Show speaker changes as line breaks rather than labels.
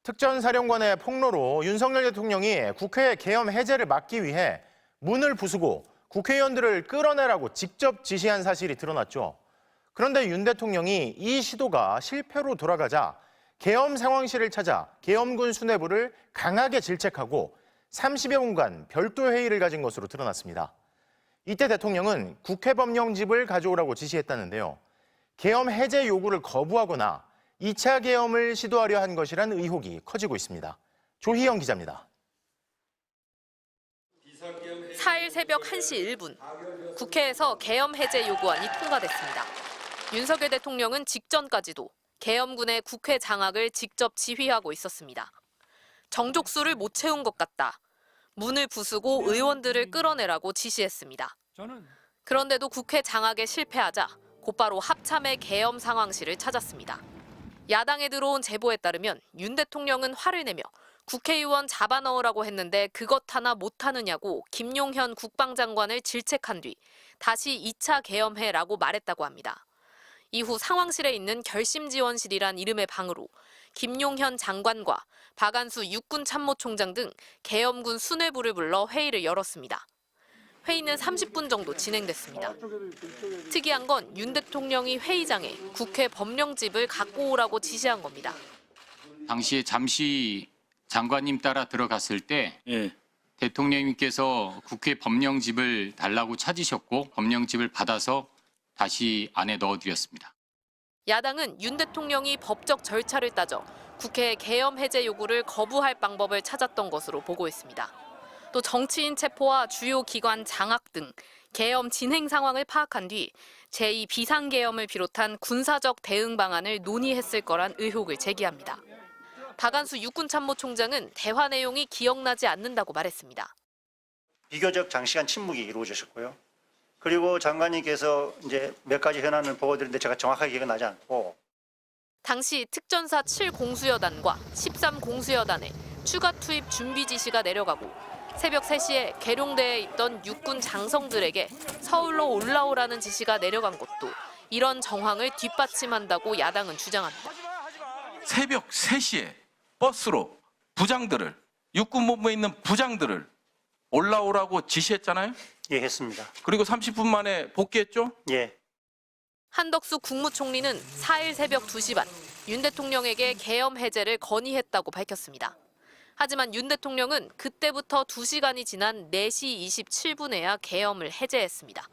특전사령관의 폭로로 윤석열 대통령이 국회 계엄 해제를 막기 위해 문을 부수고 국회의원들을 끌어내라고 직접 지시한 사실이 드러났죠. 그런데 윤 대통령이 이 시도가 실패로 돌아가자 계엄 상황실을 찾아 계엄군 수뇌부를 강하게 질책하고 30여 분간 별도 회의를 가진 것으로 드러났습니다. 이때 대통령은 국회 법령집을 가져오라고 지시했다는데요. 계엄 해제 요구를 거부하거나 2차 계엄을 시도하려 한 것이란 의혹이 커지고 있습니다. 조희영 기자입니다.
4일 새벽 1시 1분, 국회에서 계엄 해제 요구안이 통과됐습니다. 윤석열 대통령은 직전까지도 계엄군의 국회 장악을 직접 지휘하고 있었습니다. 정족수를 못 채운 것 같다. 문을 부수고 의원들을 끌어내라고 지시했습니다. 그런데도 국회 장악에 실패하자 곧바로 합참의 계엄 상황실을 찾았습니다. 야당에 들어온 제보에 따르면 윤 대통령은 화를 내며 국회의원 잡아넣으라고 했는데 그것 하나 못하느냐고 김용현 국방장관을 질책한 뒤 다시 2차 계엄해라고 말했다고 합니다. 이후 상황실에 있는 결심지원실이란 이름의 방으로 김용현 장관과 박안수 육군참모총장 등 계엄군 수뇌부를 불러 회의를 열었습니다. 회의는 30분 정도 진행됐습니다. 특이한 건 윤 대통령이 회의장에 국회 법령집을 갖고 오라고 지시한 겁니다.
당시에 잠시 장관님 따라 들어갔을 때 대통령님께서 국회 법령집을 달라고 찾으셨고 법령집을 받아서 다시 안에 넣어드렸습니다.
야당은 윤 대통령이 법적 절차를 따져 국회 계엄 해제 요구를 거부할 방법을 찾았던 것으로 보고 있습니다. 또 정치인 체포와 주요 기관 장악 등 계엄 진행 상황을 파악한 뒤 제2 비상계엄을 비롯한 군사적 대응 방안을 논의했을 거란 의혹을 제기합니다. 박안수 육군참모총장은 대화 내용이 기억나지 않는다고 말했습니다.
비교적 장시간 침묵이 이루어졌고요. 그리고 장관님께서 이제 몇 가지 현안을 보고드렸는데 제가 정확하게 기억나지 않고
당시 특전사 7공수여단과 13공수여단에 추가 투입 준비 지시가 내려가고 새벽 3시에 계룡대에 있던 육군 장성들에게 서울로 올라오라는 지시가 내려간 것도 이런 정황을 뒷받침한다고 야당은 주장합니다.
새벽 3시에 버스로 부장들을 육군본부에 있는 부장들을 올라오라고 지시했잖아요.
예, 했습니다.
그리고 30분 만에 복귀했죠.
예.
한덕수 국무총리는 4일 새벽 2시 반 윤 대통령에게 계엄 해제를 건의했다고 밝혔습니다. 하지만 윤 대통령은 그때부터 2시간이 지난 4시 27분에야 계엄을 해제했습니다.